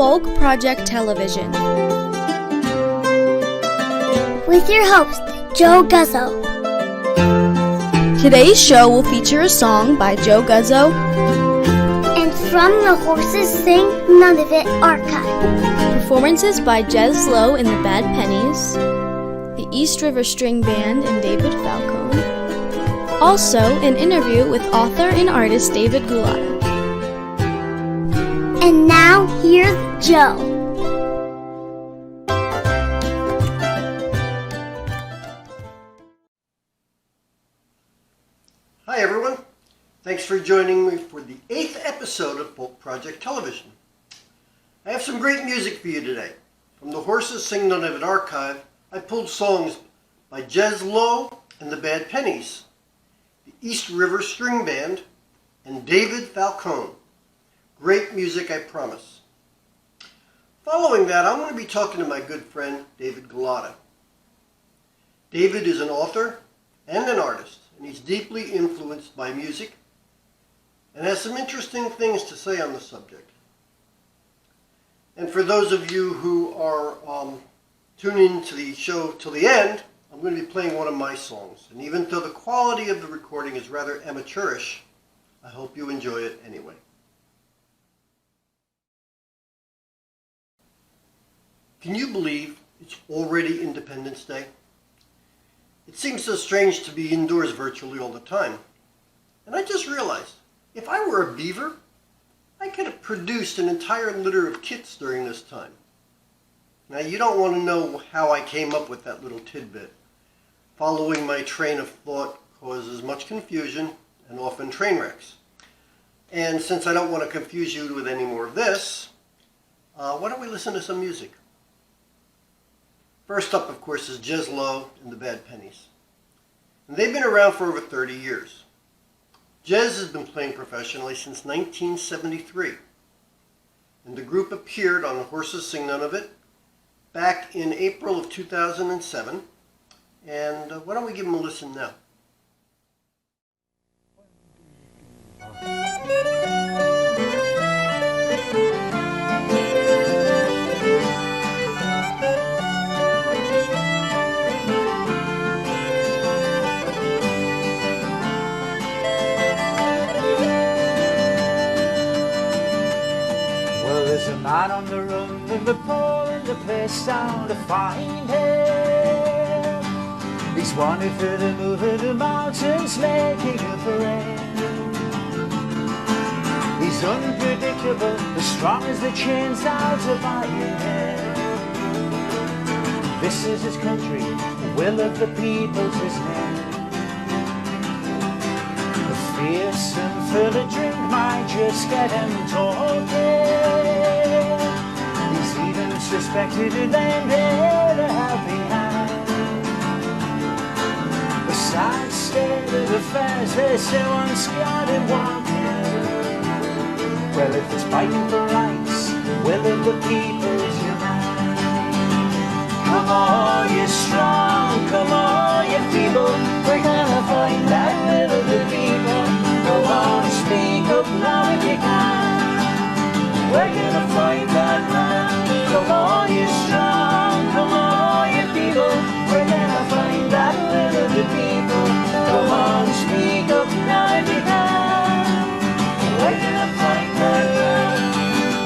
Folk Project Television. With your host, Joe Guzzo. Today's show will feature a song by Joe Guzzo And from the Horses Sing None of It archive. Performances by Jez Lowe and the Bad Pennies, the East River String Band and David Falcone. Also, an interview with author and artist David Gulotta. And now, here's Joe. Hi everyone, thanks for joining me for the 8th episode of Folk Project Television. I have some great music for you today. From the Horses Sing None of It archive, I pulled songs by Jez Lowe and the Bad Pennies, the East River String Band, and David Falcone. Great music, I promise. Following that, I'm going to be talking to my good friend, David Gulotta. David is an author and an artist, and he's deeply influenced by music and has some interesting things to say on the subject. And for those of you who are tuning to the show till the end, I'm going to be playing one of my songs. And even though the quality of the recording is rather amateurish, I hope you enjoy it anyway. Can you believe it's already Independence Day? It seems so strange to be indoors virtually all the time. And I just realized, if I were a beaver, I could have produced an entire litter of kits during this time. Now, you don't want to know how I came up with that little tidbit. Following my train of thought causes much confusion and often train wrecks. And since I don't want to confuse you with any more of this, why don't we listen to some music? First up, of course, is Jez Lowe and the Bad Pennies. And they've been around for over 30 years. Jez has been playing professionally since 1973. And the group appeared on The Horses Sing None of It back in April of 2007. And why don't we give them a listen now? There's a man on the run and the pole and the place down to find him. He's wanted for the move of the mountains, making a parade. He's unpredictable, as strong as the chains out to bind him. This is his country, the will of the people's his name. Fierce and full of drink might just get him talking. He's even suspected of lending a helping hand. The sad state of affairs, they say once got him walking. Well, if it's fighting for rights, will of the people's your man. Come on, you're strong, come on, you feeble. We're gonna find that will of the people. Go on, speak up now if you can. We're gonna find that man. Come on, you're strong, come on, you feeble. We're gonna find that will of the people. Go on, speak up now if you can. We're gonna find that man.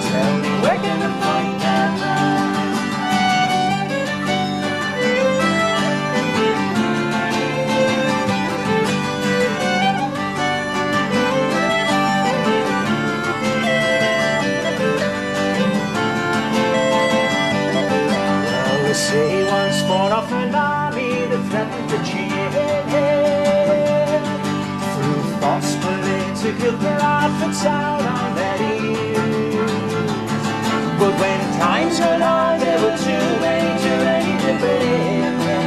Tell me, we're gonna find that man. Say he once fought off an army that threatened to cheat him. Through false political prophets out on their ears. But when times got hard, there were too many to ready to blame him.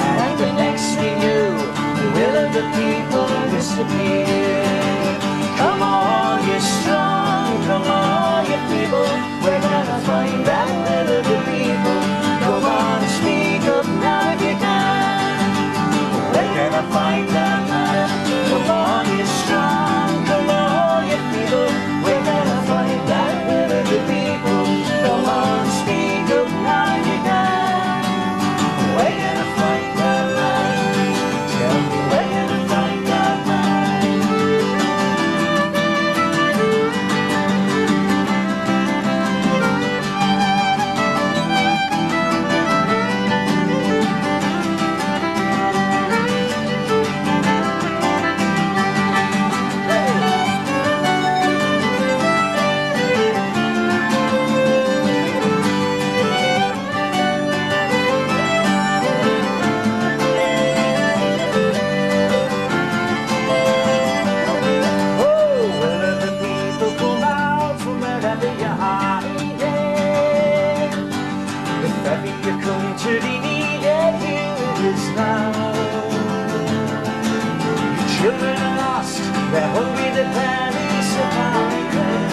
And the next we knew, the will of the people disappeared. Come on, you're strong, come on, you people. We're gonna find that will of the people. Go on, speak up now if you can. We're gonna find that man. Come on, you're strong, come on, you people. We're gonna find that will of the children are lost, they're hungry, the pennies upon them.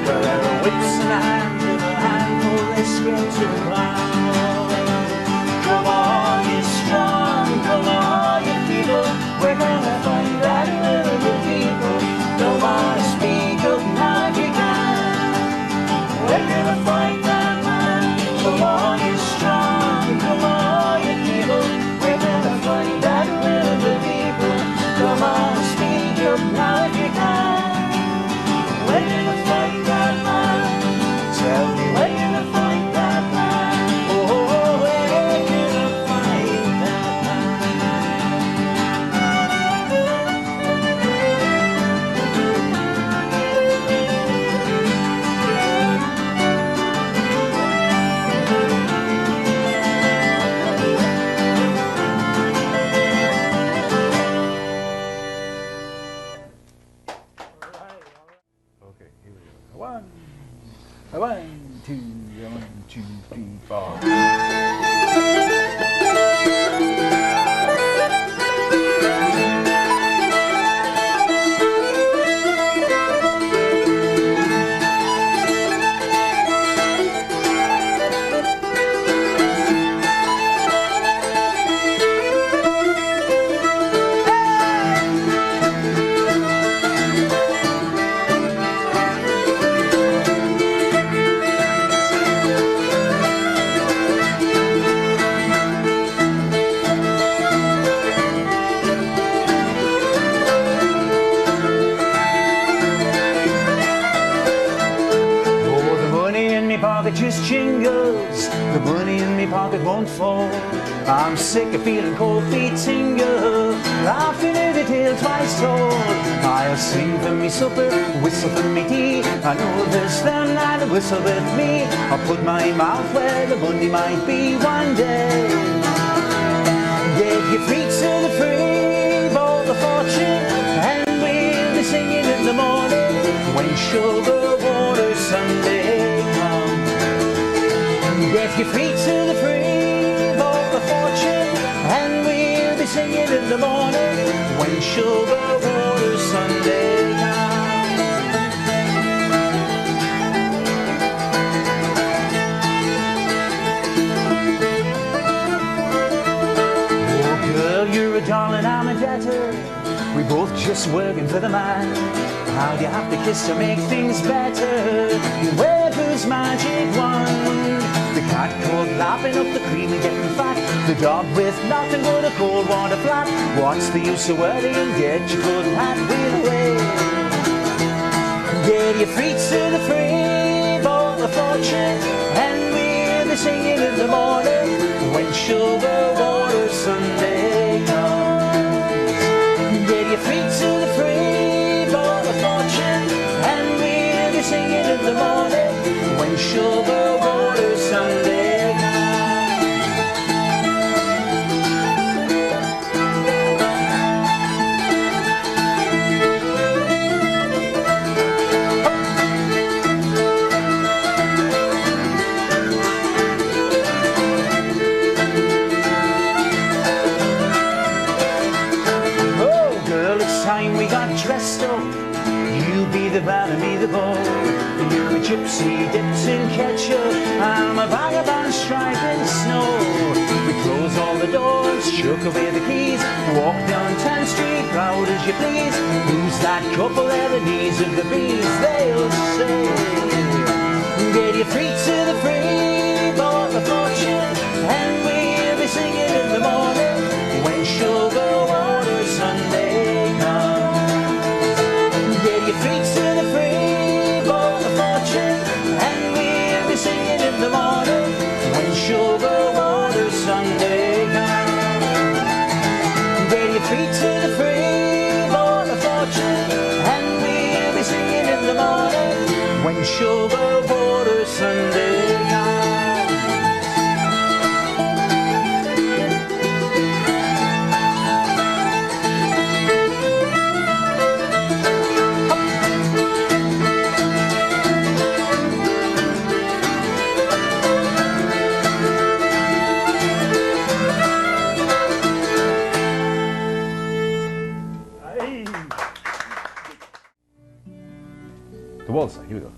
Well, there are whips in a hand, and a handful they scream to the ground. Come on, you strong, come on, you people, we're gonna find that little people. Don't wanna speak up now if you can. We're gonna find that man. Come on, you strong, come on, you people, we're gonna find that little people. Come on, speak up now if you can. We're gonna find that man. Tell me where you're gonna find that man. Oh, where you're gonna find that Okay, here we go. One, two, 3, 4. Pocket just jingles, the money in me pocket won't fall. I'm sick of feeling cold feet tingle, laughing at the tale twice told. I'll sing for me supper, whistle for me tea. I know there's them that whistle with me. I'll put my mouth where the money might be one day. Get your feet to the free, bowl the fortune, and we'll be singing in the morning when sugar water Sunday comes. Get your feet to the free, bowl the fortune, and we'll be singing in the morning when sugar water Sunday comes. Oh girl, you're a doll and I'm a debtor. We both just working for the man. How do you have to kiss to make things better? You wear whose magic wand? The cat caught lapping up the cream and getting fat. The dog with nothing but a cold water flat. What's the use of worrying? Get your good hat wheel away. Get your feet to the free, bowl the fortune, and we'll be singing in the morning when sugar water Sunday comes. Get your feet to the free, bowl the fortune, and we'll be singing in the morning when sugar water Sunday comes. Oh girl, it's time we got dressed up. You be the man and me the boy. You're a gypsy dipped in ketchup, I'm a vagabond striped in snow. We close all the doors, shook away the keys, walk down 10th Street, proud as you please. Who's that couple at the knees of the bees? They'll say, get your feet to the free, bowl the fortune, and we'll be singing in the morning when sugar water Sunday comes. Get your feet to the free, bowl the fortune, and we'll be singing in the morning when sugar water Sunday comes. Get your feet to the free, bowl the fortune, and we'll be singing in the morning when sugar water Sunday comes. the waltz. Here we go.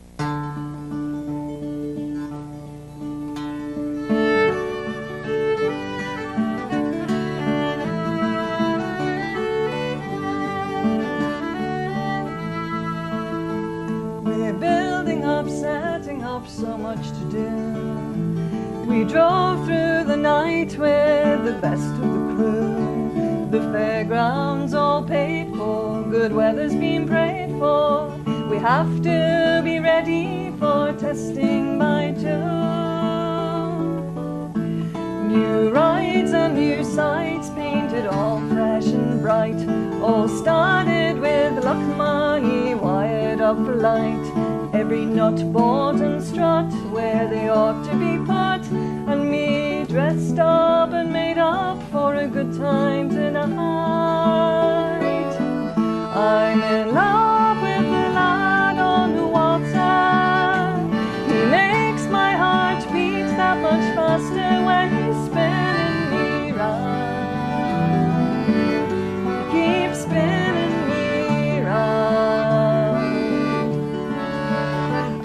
We're building up, setting up, so much to do. We drove through the night with the best of the crew. The fairgrounds all paid for, good weather's been prayed for. We have to be ready for testing by June. New rides and new sights, painted all fresh and bright. All started with luck money, wired up for light. Every nut, bolt and strut where they ought to be put. And me dressed up and made up for a good time tonight. I'm in love with the lad on the water. He makes my heart beat that much faster when he's spinning me round. Keep spinning me round.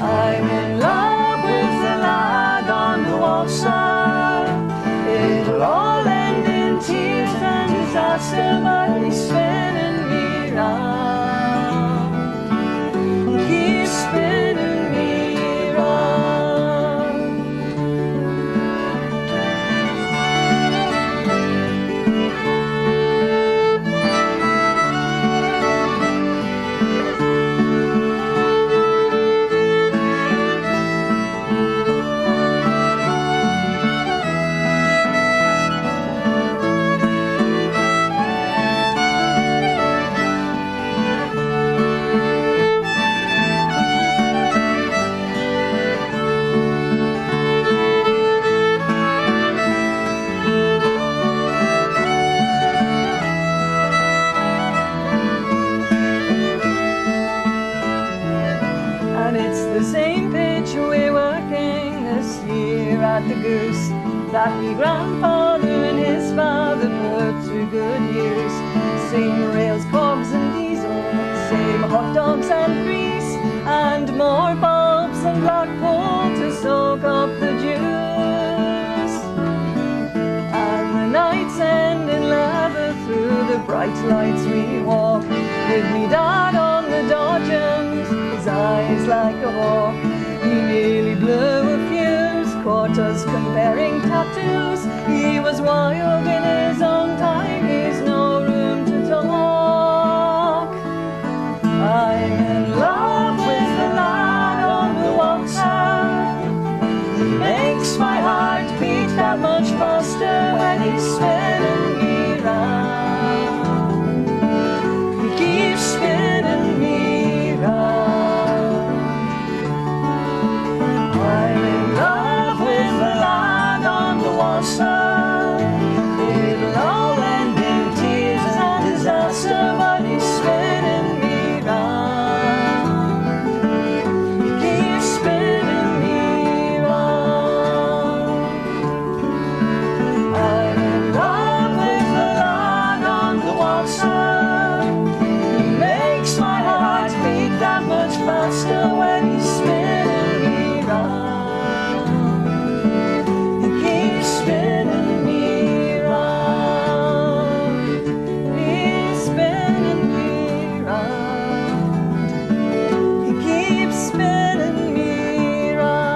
I'm in love with the lad on the water. It'll all end in tears and disaster, but he's spinning me round. Keep spinning me round. And it's the same pitch we're working this year at the Goose that me grandfather and his father put to good use. Same rails, cogs and diesel, same hot dogs and grease, and more bulbs and black coal to soak up the juice. And the nights end in lather through the bright lights we walk, with me dad on the dodgems, his eyes like a hawk. He nearly blew a fuse, caught us comparing tattoos. He was wild in his own time, he's no room to talk. I'm in love with the lad on the water. He makes my heart beat that much faster when he's spinning me round. He keeps spinning me round. I'm in love with the lad on the water. It'll all end in tears and disaster, but he's spinning me round. He keeps spinning me round. I'm in love with the lad on the water. He makes my heart beat that much faster when he's spinning me round. He keeps spinning me round. He's spinning me round. He keeps spinning me round.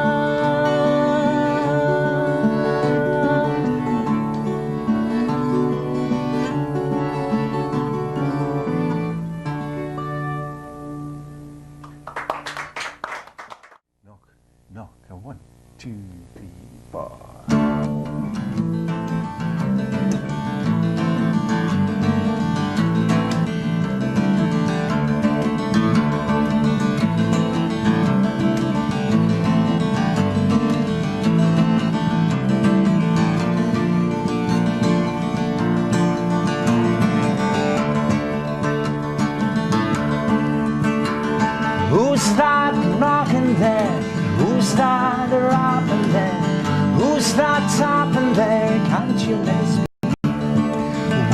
Knock, knock. A 1, 2, 3, 4. Who's that knocking there? Who's that rapping there? Who's that tapping there? Can't you miss me?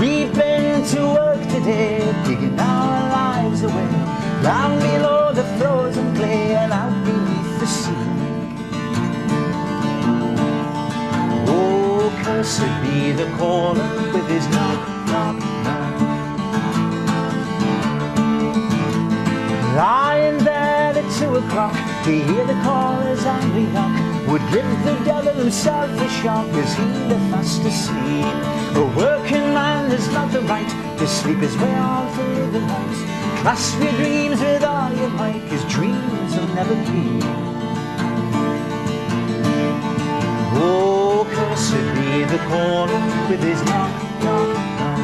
We've been to work today, digging our lives away, down below the frozen clay. cursed be the caller with his knock, knock, knock. Lying there at 2 o'clock, to hear the caller's angry knock would give the devil himself a shock as he'd be fast asleep. A working man has not the right to sleep his way on through the night. Clasp your dreams with all your might, 'cause dreams will never be. Oh, cursed be the caller with his knock, knock, knock.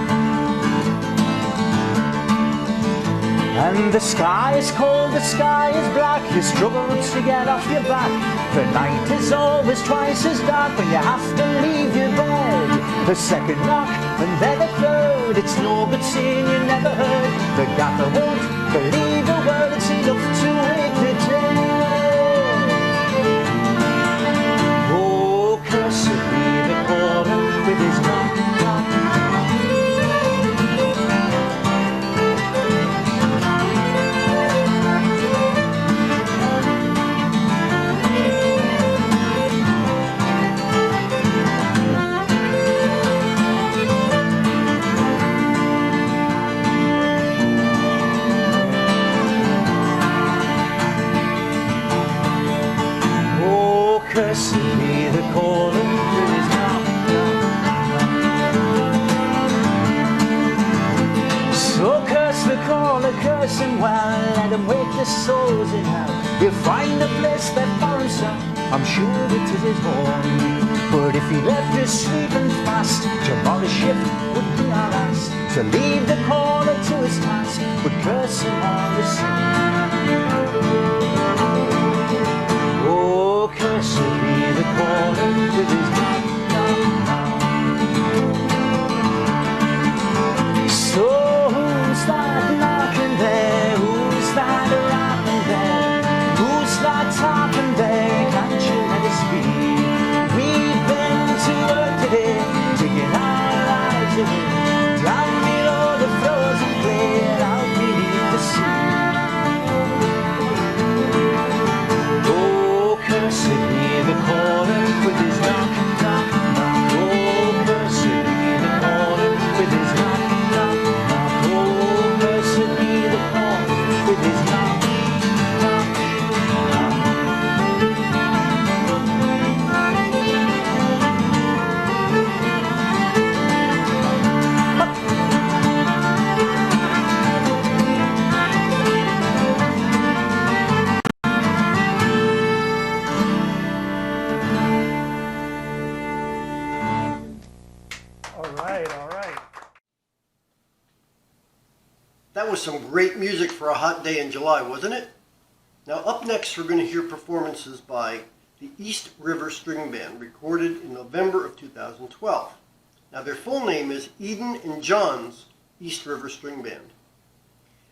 And the sky is cold, the sky is black, you struggle to get off your back. The night is always twice as dark when you have to leave your bed. The second knock, and then the third, it's no good seeing you never heard. The gaffer won't believe a word, it's enough to wake the dead. Oh, cursed be the caller with his knock, knock, knock. Cursed be the caller with his knock, knock, knock. So curse the caller, curse him well, let him wake the souls in hell. He'll find a place there for himself, I'm sure it is his home. But if he left us sleeping fast, tomorrow's shift would be our last. To leave the caller to his task would curse him all the same. Oh, cursed be the caller with his knock, knock, knock. So who's that knocking there? Who's that rapping there? Who's that tapping there? Can't you let us be? We've been to work today, taking our lives away, down below the frozen plain, out beneath the sea. Cursed be the caller with his knock, knock, knock. Oh, cursed be the caller with his knock, knock, knock. Oh, cursed be the caller with his knock, knock, knock. All right. That was some great music for a hot day in July, wasn't it? Now up next we're going to hear performances by the East River String Band, recorded in November of 2012. Now their full name is Eden and John's East River String Band.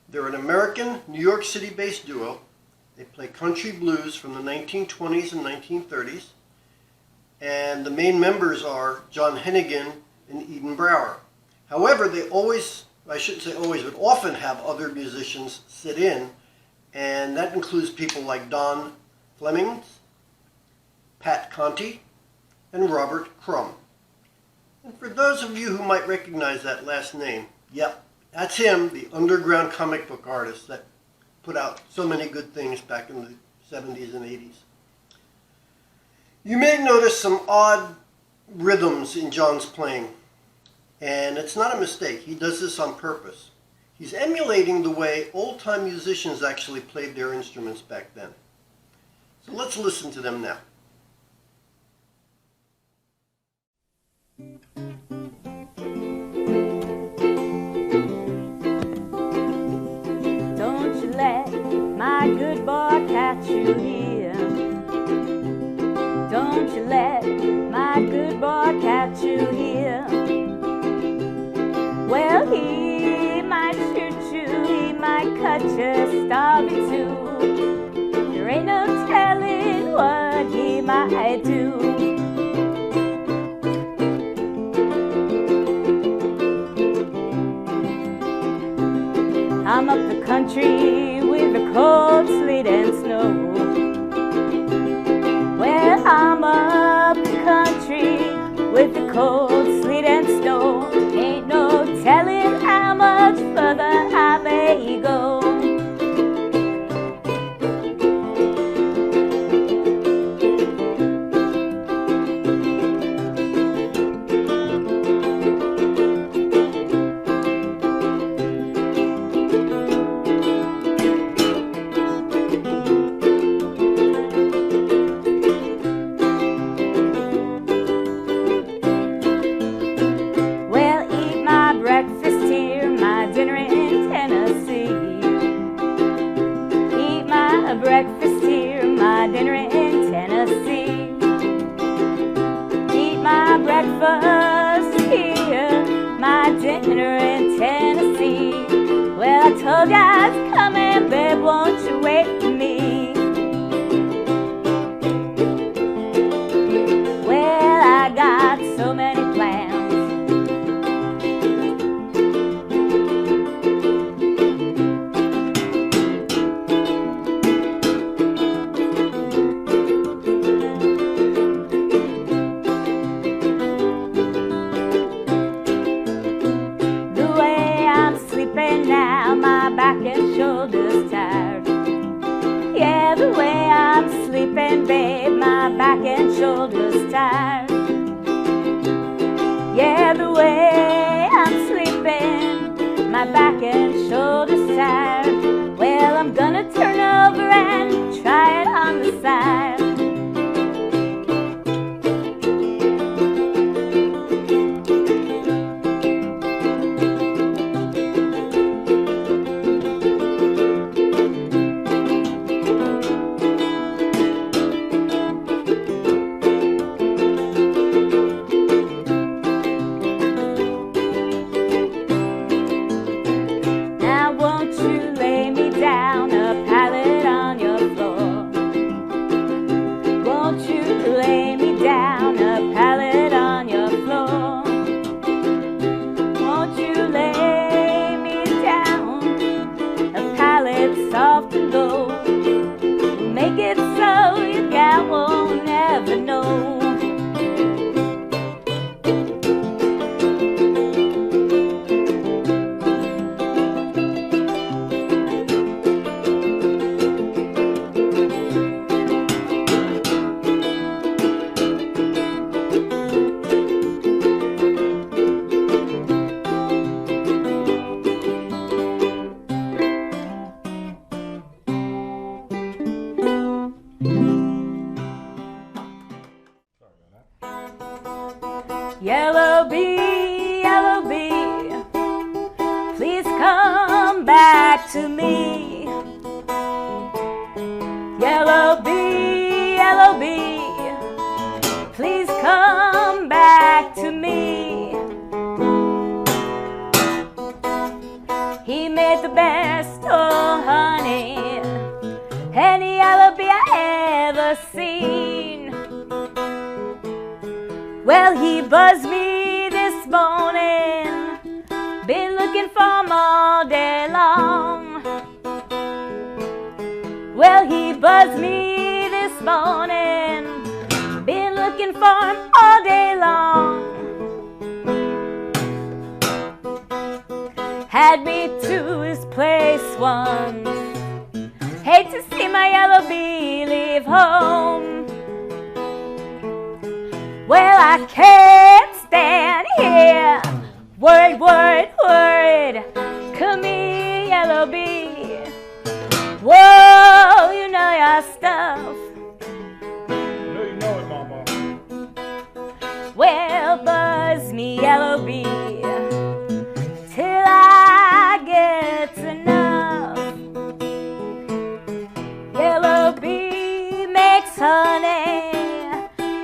They're an American, New York City-based duo. They play country blues from the 1920s and 1930s. And the main members are John Hennigan and Eden Brower. However, they always, I shouldn't say always, but often have other musicians sit in, and that includes people like Don Fleming, Pat Conti, and Robert Crumb. And for those of you who might recognize that last name, yep, that's him, the underground comic book artist that put out so many good things back in the 70s and 80s. You may notice some odd rhythms in John's playing, and it's not a mistake. He does this on purpose. He's emulating the way old-time musicians actually played their instruments back then. So let's listen to them now. Don't you let my good boy catch you here. Don't you let my good boy catch you here. Well, he might shoot you, he might cut you, starve you too. There ain't no telling what he might do. I'm up the country with the cold sleet and snow. Well, I'm up the country with the cold soldier's coming, babe, won't you wait for me? Well, I got so many plans. Now my back and shoulders tired. Yeah, the way I'm sleeping, babe, my back and shoulders tired. Yeah, the way I'm sleeping, my back and shoulders tired. Well, I'm gonna turn over and try it on the side. Soft and low, make it so your gal won't never know. Yellow bee, please come back to me. Yellow bee, please come back to me. He made the best, oh honey, any yellow bee I ever seen. Well, he buzzed me this morning, been looking for him all day long. Well, he buzzed me this morning, been looking for him all day long. Had me to his place once, hate to see my yellow bee leave home. Well, I can't stand here, worried, come here, yellow bee. Whoa, you know your stuff. No, you know it, Mama. Well, buzz me, yellow bee, till I get enough. Yellow bee makes honey,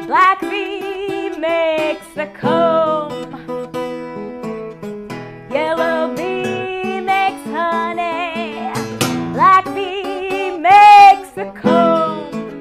black bee makes the comb. Yellow bee makes honey, black bee makes the comb.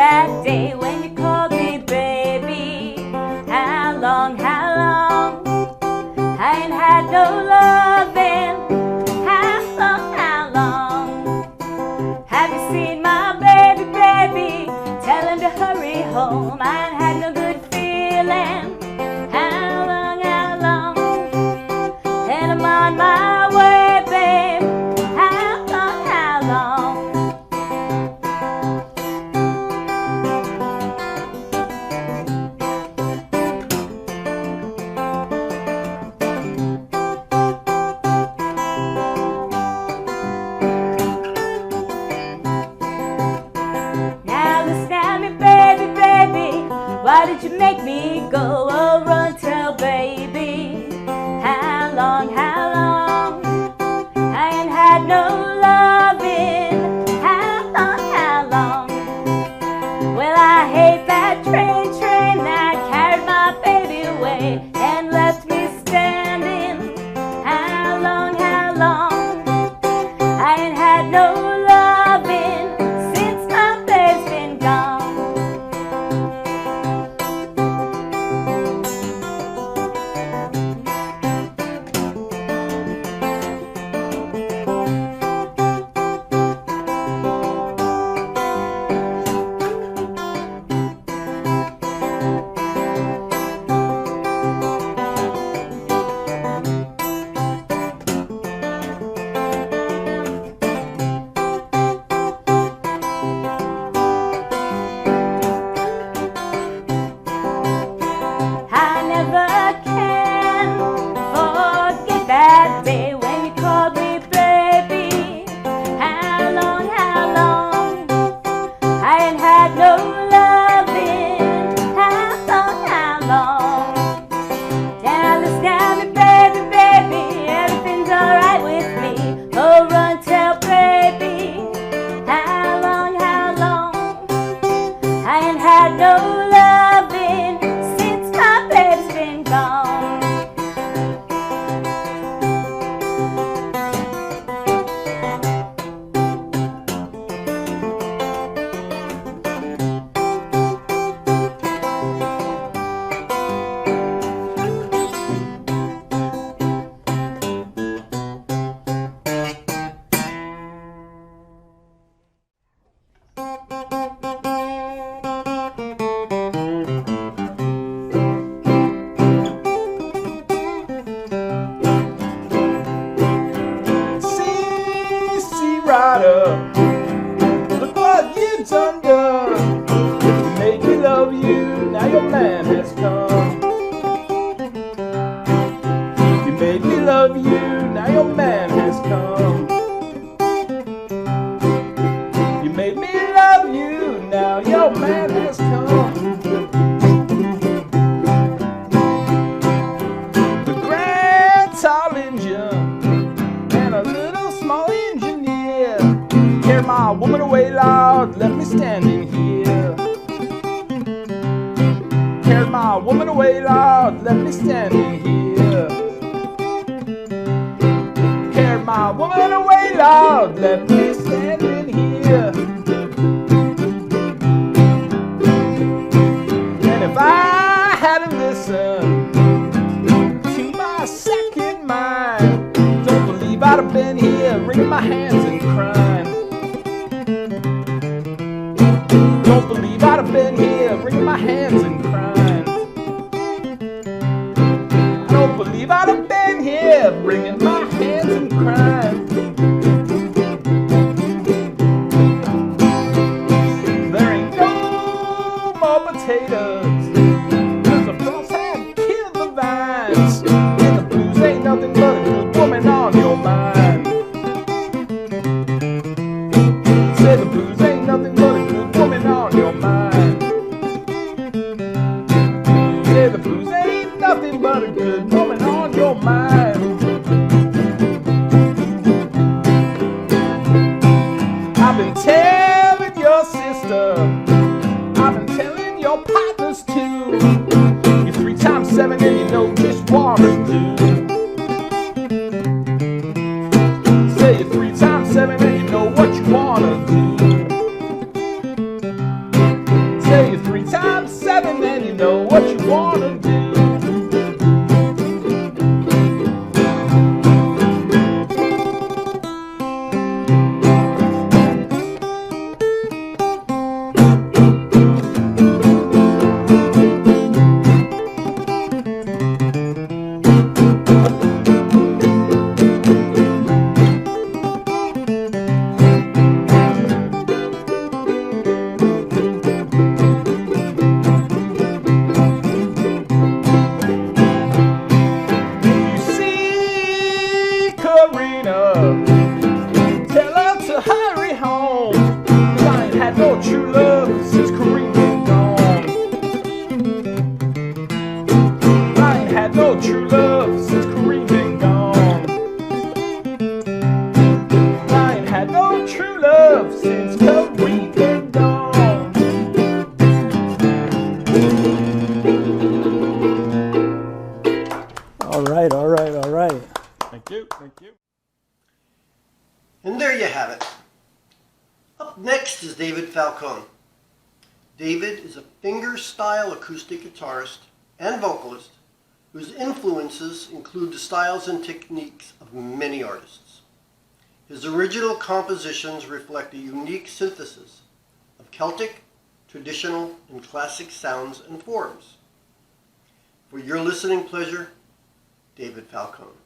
that day when you called me baby? How long, how long? I ain't had no loving. How long? Have you seen my baby, baby? Tell him to hurry home. I ain't had no good feeling. How long? And I'm on my way, babe. How long? Now listen at me, baby, baby. Why did you make me go? Oh, run, tell baby. How long? I ain't had no loving. How long? Well, I hate that train that carried my baby away and left me standing. How long? I ain't had no loving since my baby's been gone. I never can forget that day when you called me baby. How long? I ain't had no loving. How long? Now listen at me, baby, baby. Everything's alright with me. Oh, run, tell baby. How long? I ain't had no loving since my baby's been gone. See rider, look what you done. You made me love you, now your man has come. You made me love you, now your man has come. You made me love you, now your man has come. The grand tall engine and a little small engineer carried my woman away, Lord, left me standing here. Carried my woman away, Lord, left me standing here. Carried my woman away, Lord, left me standing here. And if I hadn't listened to my second mind, don't believe I'd have been here wringing my hands and crying. Don't believe I'd have been here wringing my hands and crying. I don't believe I'd have been here wringing my hands and crying. There ain't no more potatoes, 'cause the frost had killed the vines. And the blues ain't nothing but a good woman on your mind. Say the blues ain't nothing but a good woman on your mind. Say the blues ain't nothing but a good woman on your mind. I've been telling your sister, I've been telling your partners too. You're 3 times 7 and you know dishwashers do. Say you're 3 times 7 and you know what you wanna do. Falcone. David is a fingerstyle acoustic guitarist and vocalist whose influences include the styles and techniques of many artists. His original compositions reflect a unique synthesis of Celtic, traditional, and classic sounds and forms. For your listening pleasure, David Falcone.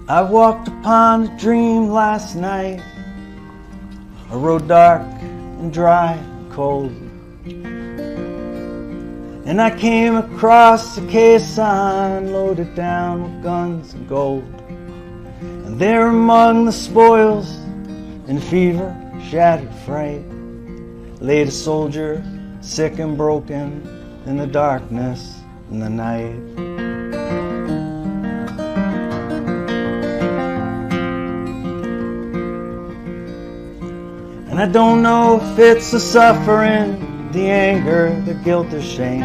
I walked upon a dream last night, a road dark and dry and cold, and I came across a caisson loaded down with guns and gold. And there among the spoils, in fever, shattered fright, laid a soldier, sick and broken, in the darkness and the night. And I don't know if it's the suffering, the anger, the guilt or shame,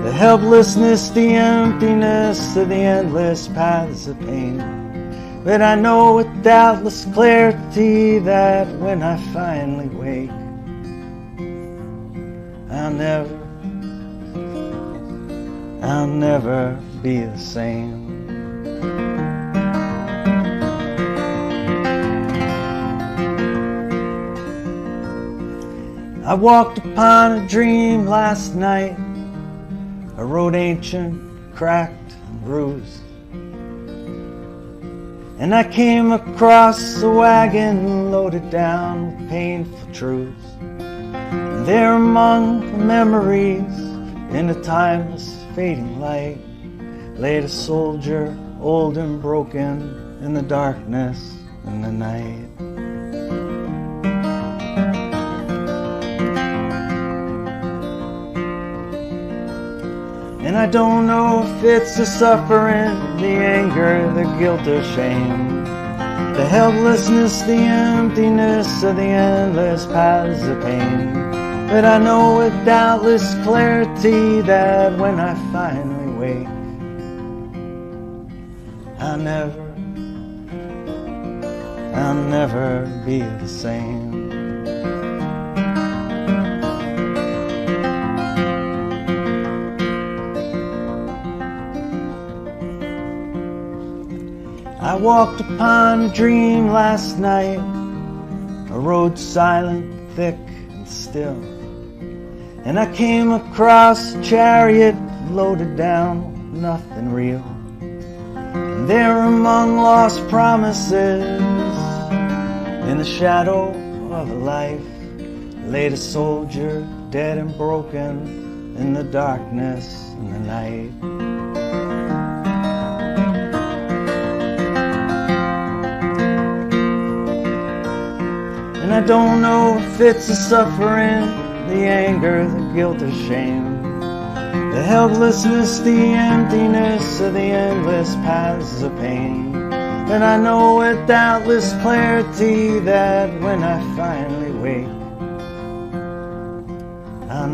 the helplessness, the emptiness of the endless paths of pain. But I know with doubtless clarity that when I finally wake, I'll never be the same. I walked upon a dream last night, a road ancient, cracked and bruised, and I came across a wagon loaded down with painful truths. And there among the memories, in a timeless fading light, laid a soldier, old and broken, in the darkness and the night. And I don't know if it's the suffering, the anger, the guilt or shame, the helplessness, the emptiness of the endless paths of pain. But I know with doubtless clarity that when I finally wake, I'll never be the same. I walked upon a dream last night, a road silent, thick and still, and I came across a chariot loaded down with nothing real. And there among lost promises, in the shadow of a life, laid a soldier, dead and broken, in the darkness and the night. And I don't know if it's the suffering, the anger, the guilt or shame, the helplessness, the emptiness of the endless paths of pain. But I know with doubtless clarity that when I finally wake, I'll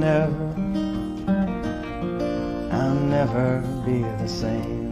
never be the same.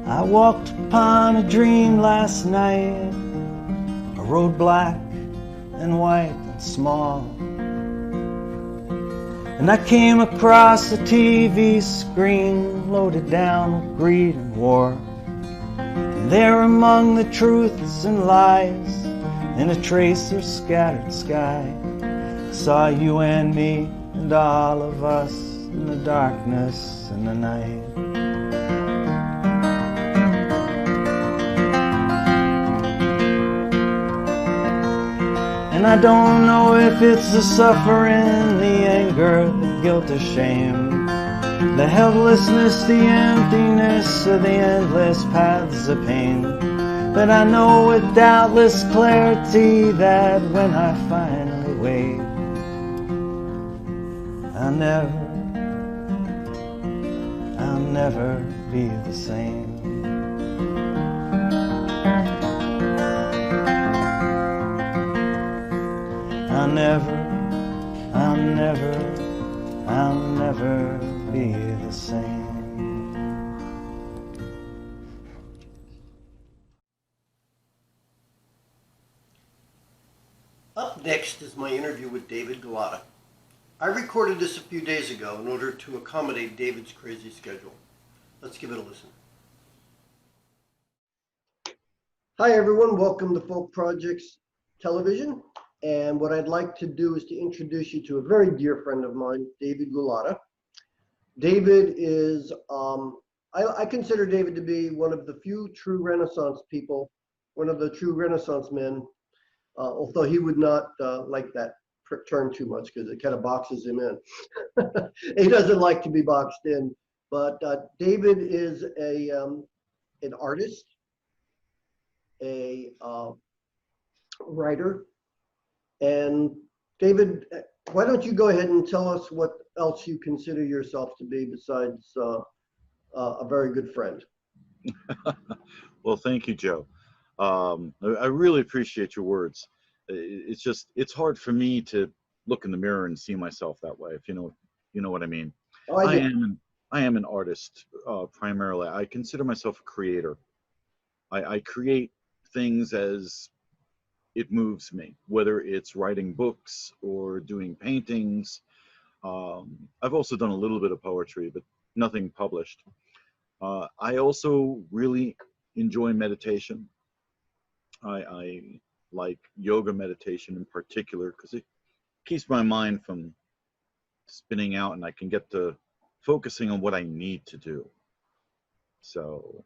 I walked upon a dream last night, a road black and white and small, and I came across a TV screen loaded down with greed and war. And there among the truths and lies, in a trace of scattered sky, I saw you and me and all of us in the darkness and the night. And I don't know if it's the suffering, the anger, the guilt or shame, the helplessness, the emptiness of the endless paths of pain. But I know with doubtless clarity that when I finally wake, I'll never be the same. I'll never be the same. Up next next is my interview with David Gulotta. I recorded this a few days ago in order to accommodate David's crazy schedule. Let's give it a listen. Hi everyone, welcome to Folk Projects Television. And what I'd like to do is to introduce you to a very dear friend of mine, David Gulotta. David is, I consider David to be one of the few true Renaissance people, one of the true Renaissance men, although he would not like that term too much because it kind of boxes him in. He doesn't like to be boxed in, but David is an artist, a writer, and David, why don't you go ahead and tell us what else you consider yourself to be besides a very good friend? Well, thank you, Joe. I really appreciate your words. It's hard for me to look in the mirror and see myself that way, if you know what I mean. Oh, I do. I am an artist primarily. I consider myself a creator. I create things as it moves me, whether it's writing books or doing paintings. I've also done a little bit of poetry, but nothing published. I also really enjoy meditation. I like yoga meditation in particular because it keeps my mind from spinning out and I can get to focusing on what I need to do. So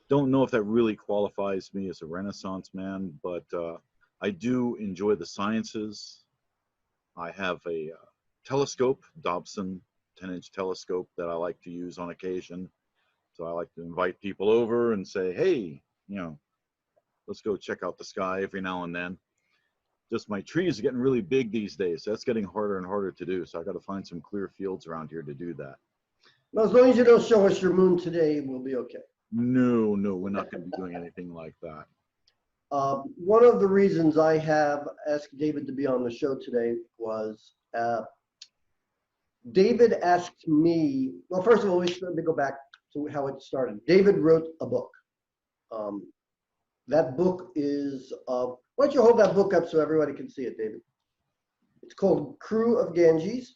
don't know if that really qualifies me as a Renaissance man, but I do enjoy the sciences. I have a telescope, Dobson 10-inch telescope that I like to use on occasion. So I like to invite people over and say, hey, let's go check out the sky every now and then. Just my trees are getting really big these days. So that's getting harder and harder to do. So I got to find some clear fields around here to do that. Well, as long as you don't show us your moon today, we'll be okay. No, we're not going to be doing anything like that. One of the reasons I have asked David to be on the show today was David asked me, well, first of all, let me go back to how it started. David wrote a book. That book is, why don't you hold that book up so everybody can see it, David? It's called Crew of Ganges,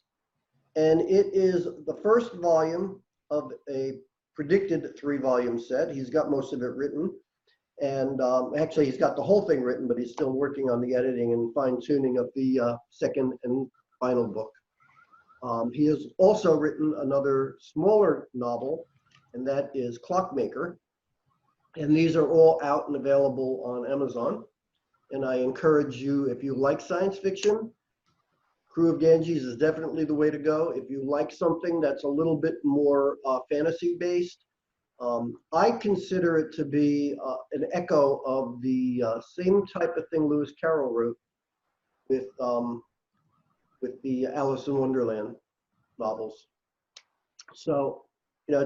and it is the first volume of a predicted 3-volume set. He's got most of it written, and actually he's got the whole thing written, but he's still working on the editing and fine-tuning of the second and final book. He has also written another smaller novel, and that is Clockmaker. And these are all out and available on Amazon. And I encourage you, if you like science fiction, Crew of Ganges is definitely the way to go. If you like something that's a little bit more fantasy-based, I consider it to be an echo of the same type of thing Lewis Carroll wrote with the Alice in Wonderland novels. So,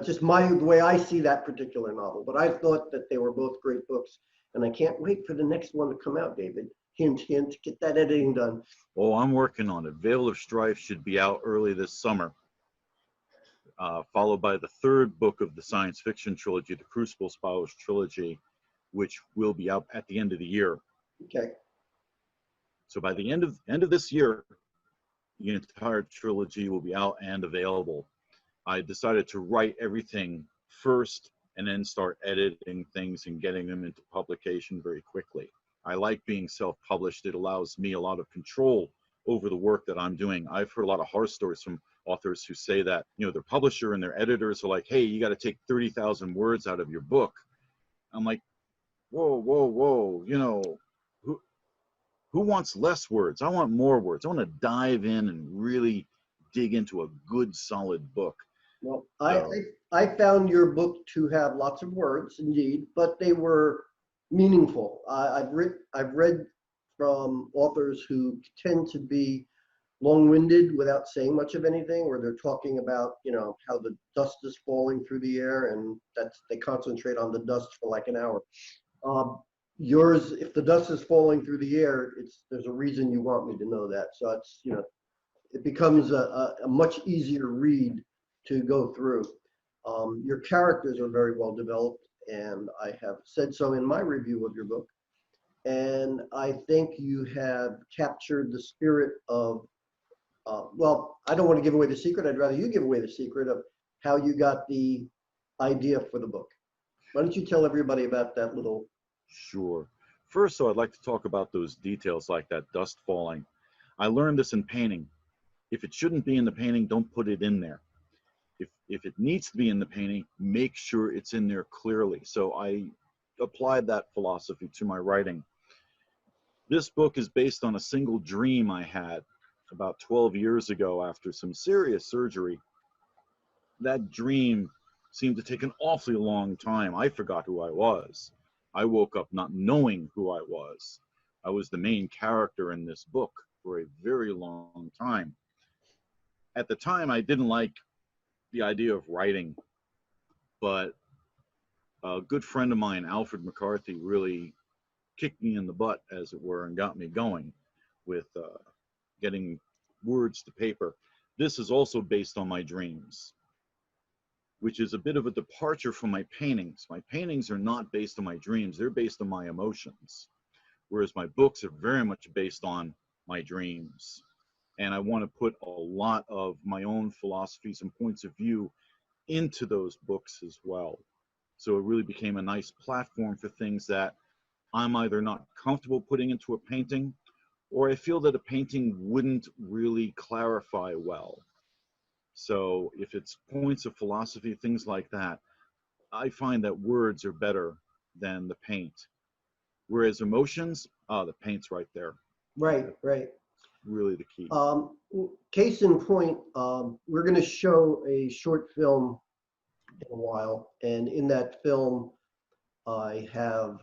just the way I see that particular novel. But I thought that they were both great books, and I can't wait for the next one to come out, David. Hint, hint, get that editing done. Oh, I'm working on it. Veil of Strife should be out early this summer, followed by the 3rd book of the science fiction trilogy, the Crucible Spowers trilogy, which will be out at the end of the year. Okay. So by the end of this year, the entire trilogy will be out and available. I decided to write everything first and then start editing things and getting them into publication very quickly. I like being self-published. It allows me a lot of control over the work that I'm doing. I've heard a lot of horror stories from authors who say that, their publisher and their editors are like, hey, you got to take 30,000 words out of your book. I'm like, whoa, who wants less words? I want more words. I want to dive in and really dig into a good, solid book. Well, I found your book to have lots of words, indeed, but they were meaningful. I've read from authors who tend to be long-winded without saying much of anything, where they're talking about, how the dust is falling through the air, and they concentrate on the dust for like an hour. Yours, if the dust is falling through the air, there's a reason you want me to know that. So it's, it becomes a much easier read to go through. Your characters are very well developed, and I have said so in my review of your book. and I think you have captured the spirit of, well, I don't want to give away the secret. I'd rather you give away the secret of how you got the idea for the book. Why don't you tell everybody about that little? Sure. First, though, I'd like to talk about those details like that dust falling. I learned this in painting. If it shouldn't be in the painting, don't put it in there. If it needs to be in the painting, make sure it's in there clearly. So I applied that philosophy to my writing. This book is based on a single dream I had about 12 years ago after some serious surgery. That dream seemed to take an awfully long time. I forgot who I was. I woke up not knowing who I was. I was the main character in this book for a very long time. At the time, I didn't like the idea of writing, but a good friend of mine, Alfred McCarthy, really kicked me in the butt, as it were, and got me going with getting words to paper. This is also based on my dreams, which is a bit of a departure from my paintings. My paintings are not based on my dreams, they're based on my emotions, whereas my books are very much based on my dreams. And I want to put a lot of my own philosophies and points of view into those books as well. So it really became a nice platform for things that I'm either not comfortable putting into a painting, or I feel that a painting wouldn't really clarify well. So if it's points of philosophy, things like that, I find that words are better than the paint. Whereas emotions, the paint's right there. Right, right. Really the key. Case in point, we're going to show a short film in a while, and in that film, I have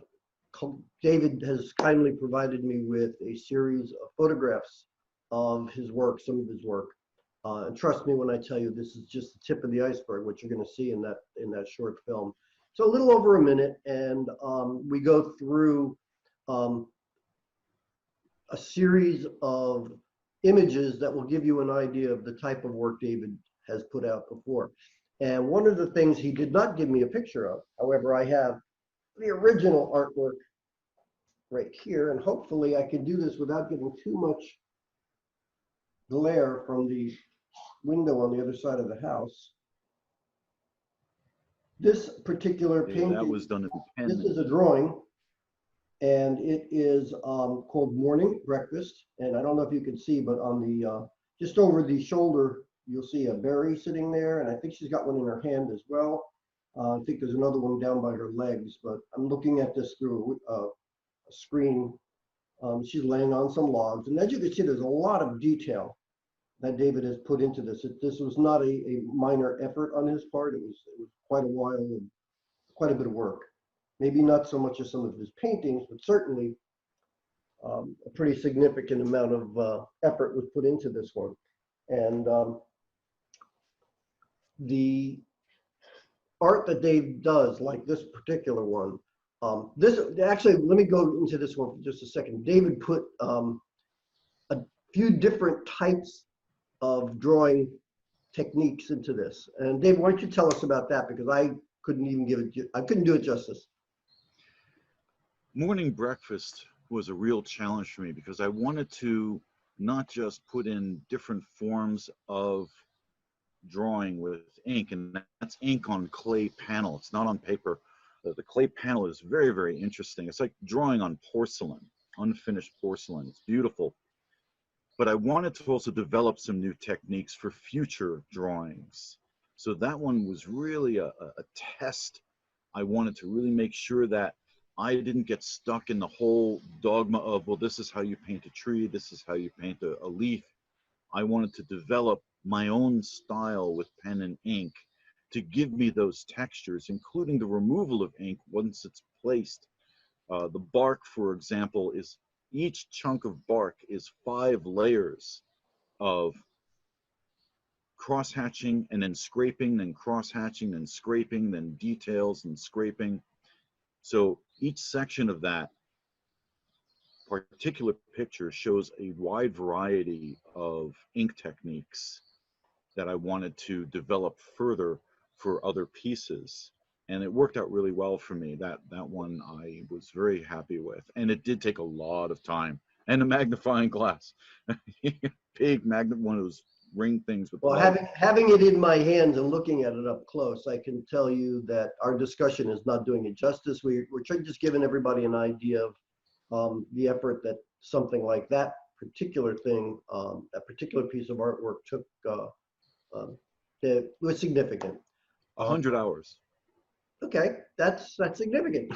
David has kindly provided me with a series of photographs of his work, some of his work. And trust me when I tell you, this is just the tip of the iceberg, what you're going to see in that short film. So a little over a minute, and we go through a series of images that will give you an idea of the type of work David has put out before. And one of the things he did not give me a picture of, however, I have the original artwork right here, and hopefully I can do this without getting too much glare from the window on the other side of the house. This particular painting, that was done in pen. This is a drawing, and it is called Morning Breakfast. And I don't know if you can see, but on the just over the shoulder, you'll see a berry sitting there, and I think she's got one in her hand as well. I think there's another one down by her legs, but I'm looking at this through a screen. She's laying on some logs, and as you can see, there's a lot of detail that David has put into this. This was not a minor effort on his part. It was quite a while and quite a bit of work. Maybe not so much as some of his paintings, but certainly a pretty significant amount of effort was put into this one. And the art that Dave does, like this particular one, this actually, let me go into this one for just a second. David put a few different types of drawing techniques into this. And Dave, why don't you tell us about that? Because I couldn't do it justice. Morning Breakfast was a real challenge for me because I wanted to not just put in different forms of drawing with ink, and that's ink on clay panel. It's not on paper. The clay panel is very, very interesting. It's like drawing on porcelain, unfinished porcelain. It's beautiful. But I wanted to also develop some new techniques for future drawings. So that one was really a test. I wanted to really make sure that I didn't get stuck in the whole dogma of, well, this is how you paint a tree, this is how you paint a leaf. I wanted to develop my own style with pen and ink to give me those textures, including the removal of ink once it's placed. The bark, for example, is each chunk of bark is 5 layers of cross-hatching and then scraping, then cross-hatching, then scraping, then details and scraping. So each section of that particular picture shows a wide variety of ink techniques that I wanted to develop further for other pieces. and it worked out really well for me. That one I was very happy with, and it did take a lot of time and a magnifying glass, big one of those ring things with Well, light. having it in my hands and looking at it up close, I can tell you that our discussion is not doing it justice. We're just giving everybody an idea of the effort that something like that particular thing, that particular piece of artwork took. It was significant. 100 hours. Okay, that's significant.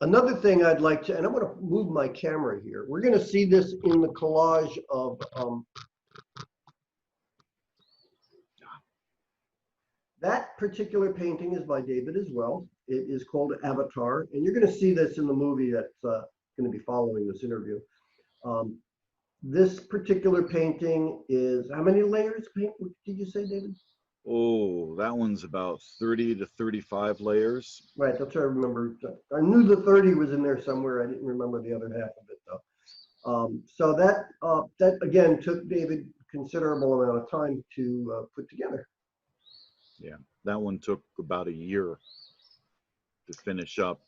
Another thing I'd like to, and I'm going to move my camera here. We're going to see this in the collage of that particular painting is by David as well. It is called Avatar, and you're going to see this in the movie that's going to be following this interview. This particular painting is, how many layers paint did you say, David? Oh, that one's about 30 to 35 layers. Right, that's what I remember. I knew the 30 was in there somewhere. I didn't remember the other half of it though. So that again took David considerable amount of time to put together. Yeah, that one took about a year to finish up.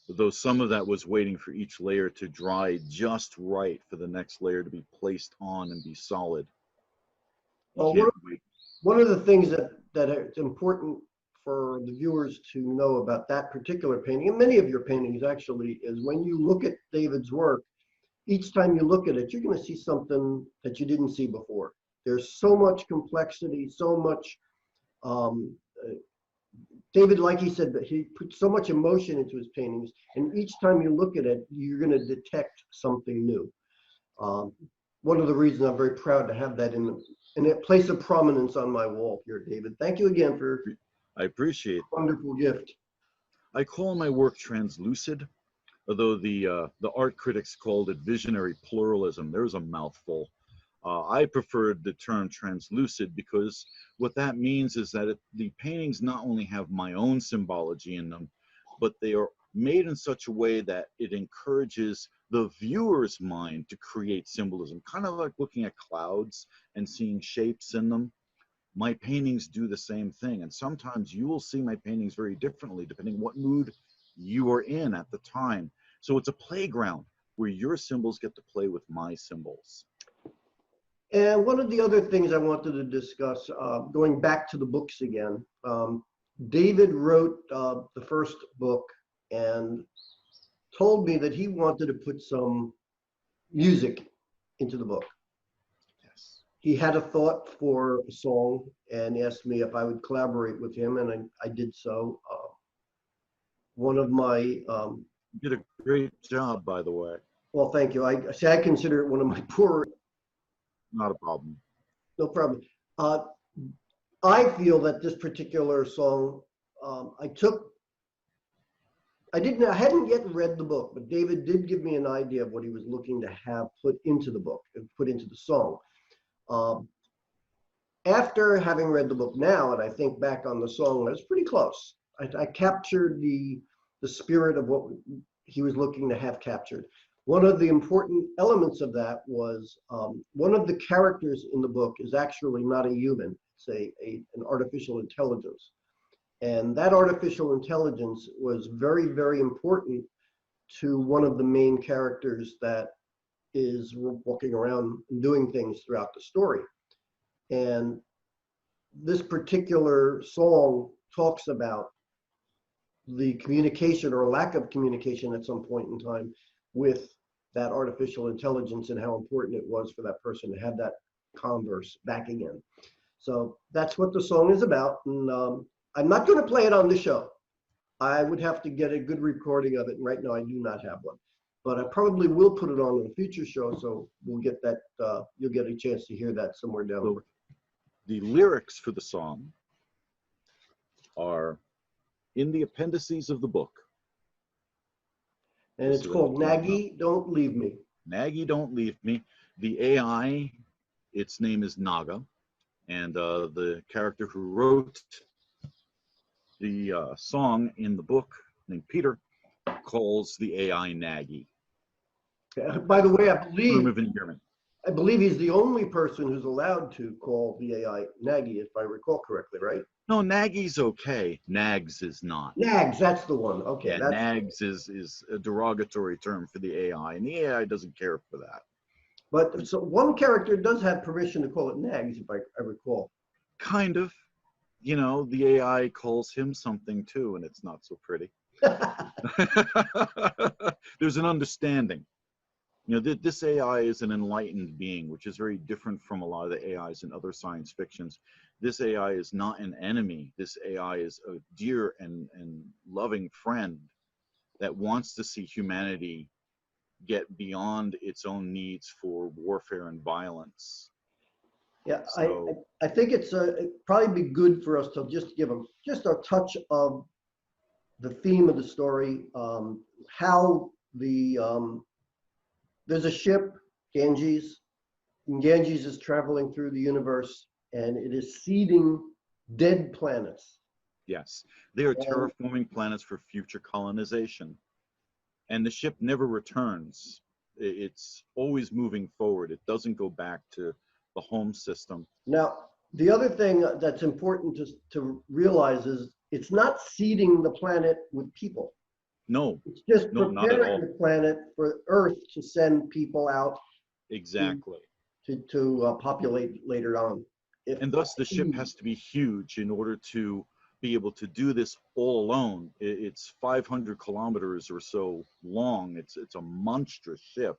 Though some of that was waiting for each layer to dry just right for the next layer to be placed on and be solid. Well, one of the things that is important for the viewers to know about that particular painting, and many of your paintings actually, is when you look at David's work, each time you look at it, you're going to see something that you didn't see before. There's so much complexity, so much, David, like he said, that he put so much emotion into his paintings, and each time you look at it, you're going to detect something new. One of the reasons I'm very proud to have that in a place of prominence on my wall here, David. Thank you again for I appreciate a wonderful gift. I call my work translucid, although the art critics called it visionary pluralism. There's a mouthful. I preferred the term translucid because what that means is that the paintings not only have my own symbology in them, but they are made in such a way that it encourages the viewer's mind to create symbolism, kind of like looking at clouds and seeing shapes in them. My paintings do the same thing, and sometimes you will see my paintings very differently depending on what mood you are in at the time. So it's a playground where your symbols get to play with my symbols. And one of the other things I wanted to discuss, going back to the books again, David wrote the first book and told me that he wanted to put some music into the book. Yes. He had a thought for a song and asked me if I would collaborate with him, and I did so. One of my... You did a great job, by the way. Well, thank you. I consider it one of my poor... Not a problem. No problem. I feel that this particular song, I hadn't yet read the book, but David did give me an idea of what he was looking to have put into the book and put into the song. After having read the book now, and I think back on the song, I was pretty close. I captured the spirit of what he was looking to have captured. One of the important elements of that was one of the characters in the book is actually not a human. It's an artificial intelligence. And that artificial intelligence was very, very important to one of the main characters that is walking around and doing things throughout the story. And this particular song talks about the communication or lack of communication at some point in time with that artificial intelligence and how important it was for that person to have that converse back again. So that's what the song is about. And I'm not going to play it on the show. I would have to get a good recording of it. And right now I do not have one. But I probably will put it on in a future show. So we'll get that, you'll get a chance to hear that somewhere down the road. The lyrics for the song are in the appendices of the book. And it's called Nagy, Don't Leave Me. Nagy, Don't Leave Me. The AI, its name is Naga. And the character who wrote the song in the book, named Peter, calls the AI Nagy. By the way, I I believe he's the only person who's allowed to call the AI Naggy, if I recall correctly, right? No, Nagy's okay. Nags is not. Nags, that's the one. Okay, Yeah, nags is a derogatory term for the AI, and the AI doesn't care for that. But so one character does have permission to call it Nags, if I recall. Kind of. You know, the AI calls him something too, and it's not so pretty. There's an understanding. You know, this AI is an enlightened being, which is very different from a lot of the AIs in other science fictions. This AI is not an enemy. This AI is a dear and loving friend that wants to see humanity get beyond its own needs for warfare and violence. Yeah, So, I think it'd probably be good for us to just give them just a touch of the theme of the story, how there's a ship, Ganges, and Ganges is traveling through the universe, and it is seeding dead planets. yes, they are And terraforming planets for future colonization. And the ship never returns. It's always moving forward. It doesn't go back to the home system. now, the other thing that's important to realize is it's not seeding the planet with people. No, It's just no, not at all. preparing the planet for Earth to send people out Exactly. to populate later on. And thus the ship has to be huge in order to be able to do this all alone. It's 500 kilometers or so long. It's a monstrous ship,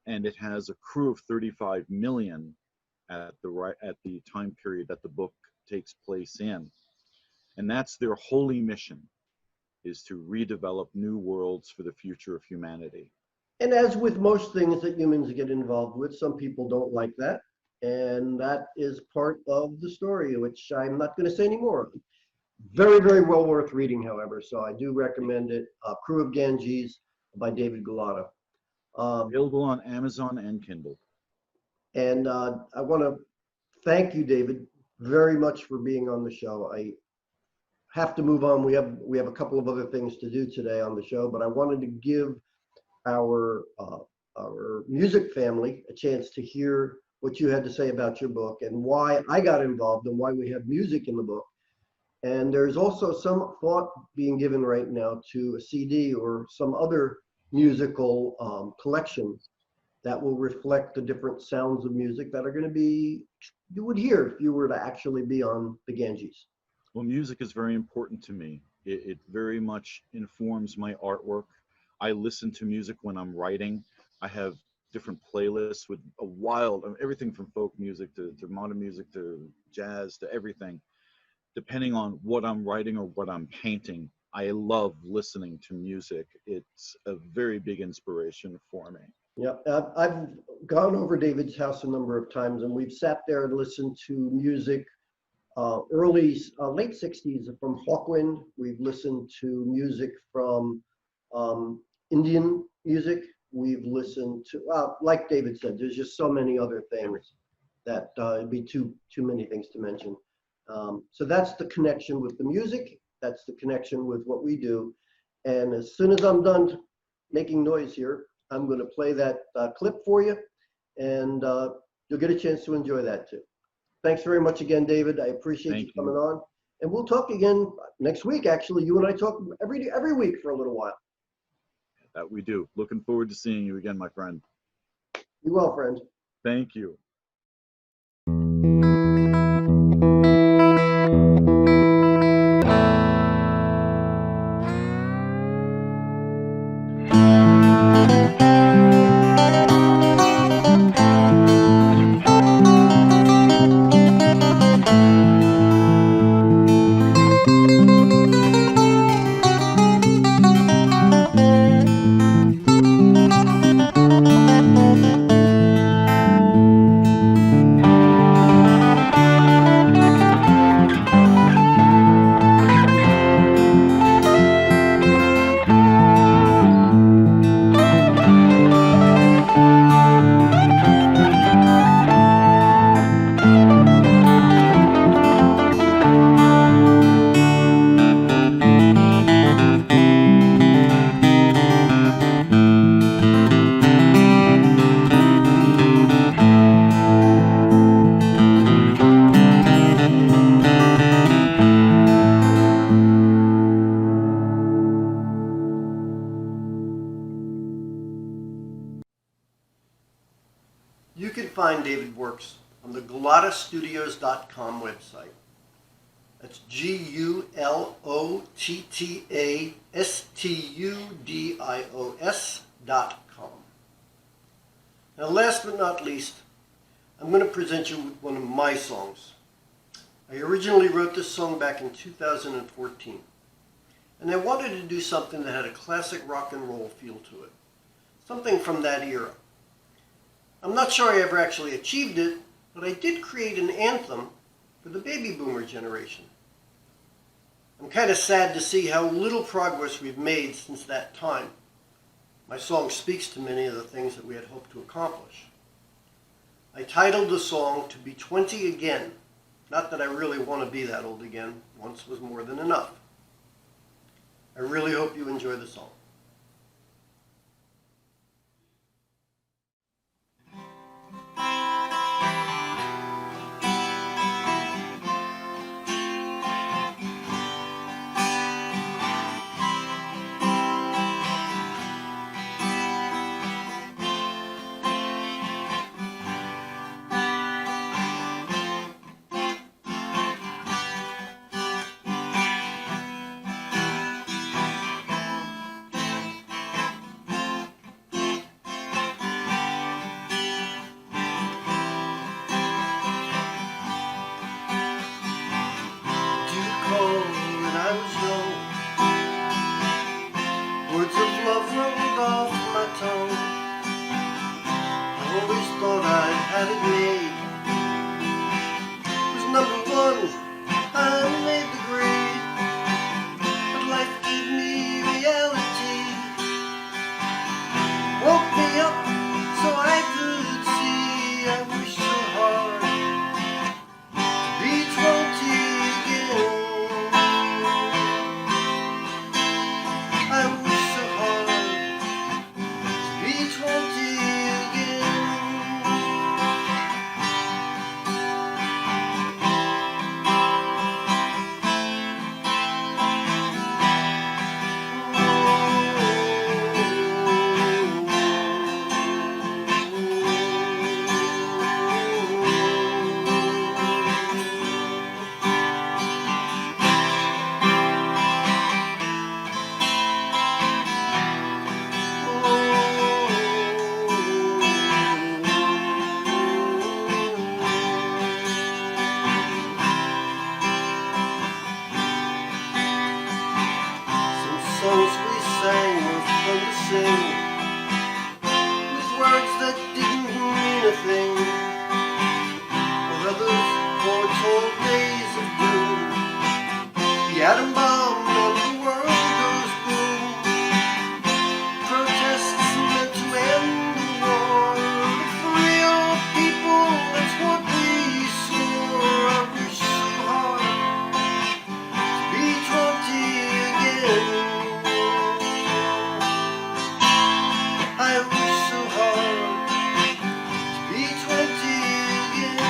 and it has a crew of 35 million at the time period that the book takes place in. And that's their holy mission, is to redevelop new worlds for the future of humanity. And as with most things that humans get involved with, some people don't like that. And that is part of the story, which I'm not going to say anymore. Very, very well worth reading, however. So I do recommend it. Crew of Ganges by David Gulotta. Available on Amazon and Kindle. And I want to thank you, David, very much for being on the show. I have to move on. We have a couple of other things to do today on the show, but I wanted to give our music family a chance to hear what you had to say about your book and why I got involved and why we have music in the book. And there's also some thought being given right now to a CD or some other musical collection that will reflect the different sounds of music that are going to be, you would hear if you were to actually be on the Ganges. Well, music is very important to me. It very much informs my artwork. I listen to music when I'm writing. I have different playlists with everything from folk music to modern music to jazz to everything. Depending on what I'm writing or what I'm painting, I love listening to music. It's a very big inspiration for me. Yeah, I've gone over David's house a number of times, and we've sat there and listened to music late 60s from Hawkwind. We've listened to music from Indian music. We've listened to, like David said, there's just so many other things that it'd be too many things to mention. So that's the connection with the music. That's the connection with what we do. And as soon as I'm done making noise here, I'm going to play that clip for you, and you'll get a chance to enjoy that too. Thanks very much again, David. I appreciate you coming on. And we'll talk again next week. Actually, you and I talk every week for a little while. That we do. Looking forward to seeing you again, my friend. Be well, friend. Thank you. David works on the GulottaStudios.com website. That's GulottaStudios.com. Now, last but not least, I'm going to present you with one of my songs. I originally wrote this song back in 2014, and I wanted to do something that had a classic rock and roll feel to it, something from that era. I'm not sure I ever actually achieved it, but I did create an anthem for the baby boomer generation. I'm kind of sad to see how little progress we've made since that time. My song speaks to many of the things that we had hoped to accomplish. I titled the song To Be 20 Again. Not that I really want to be that old again. Once was more than enough. I really hope you enjoy the song. When I was young, words of love rolled off my tongue. I always thought I had it made. Was number one, I made the grade. But life gave me reality, woke me up so I could see. I wish so hard to be 20 again. I wish so hard to be 20 again. Songs we sang were fun to sing, with words that didn't mean a thing, while others foretold days of doom. The atom bomb and the world goes boom. Protests meant to end the war. For real people, that's what we swore. I wish so hard to be 20 again. I wish so hard to be 20 again.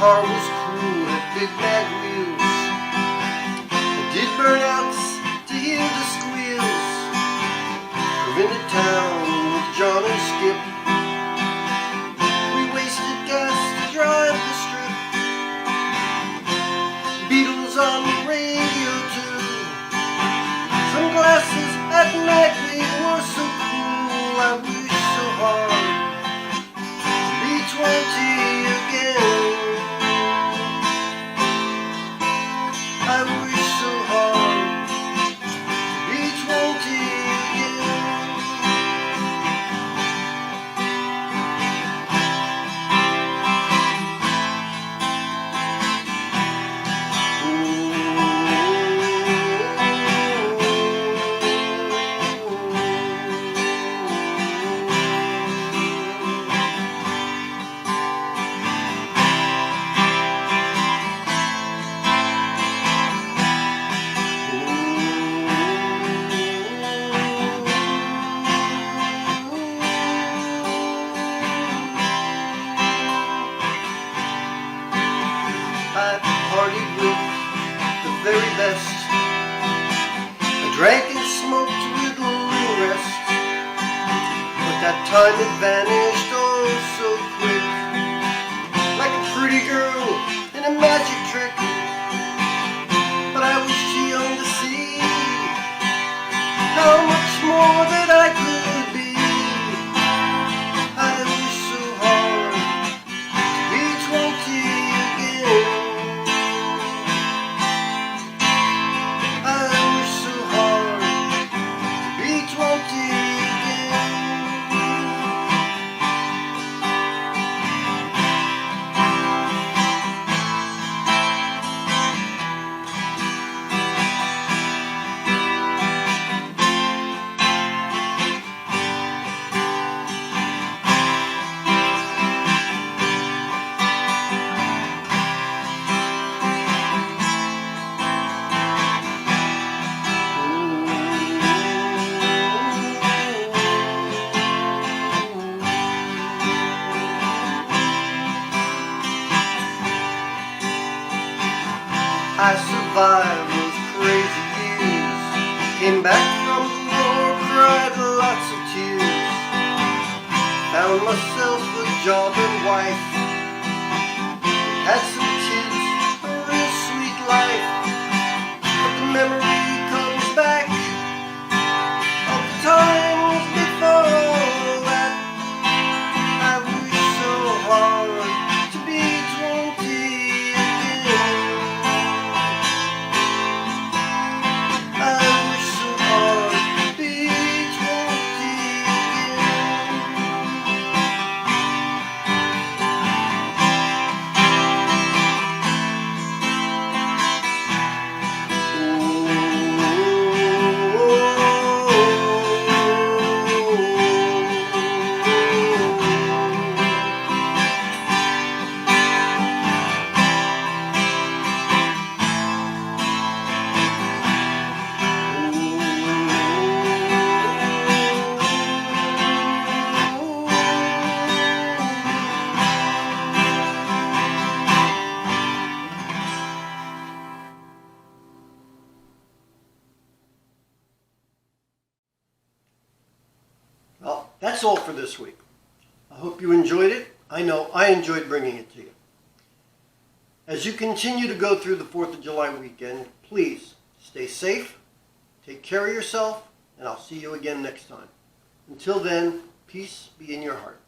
Car was cool, had big mag wheels. I did burnouts to hear the squeals. Drove into town with John and Skip. We wasted gas to drive the strip. Beatles on the radio too. Sunglasses at night, we were so cool. I wish so hard to be 20 again. I wish so hard to be 20 again. That time it vanished oh so quick, like a pretty girl in a magic trick. But I was too young to see how much more that I could be. I wish so hard to be 20 again. I wish so hard to be 20 again. I survived those crazy years, came back from the war, cried lots of tears, found myself a job and wife, had some kids, a real sweet life. But the memory comes back of the times before all that. I wish so hard to be 20 again. I wish so hard to be 20 Well, that's all for this week. I hope you enjoyed it. I know I enjoyed bringing it to you. As you continue to go through the 4th of July weekend, please stay safe, take care of yourself, and I'll see you again next time. Until then, peace be in your heart.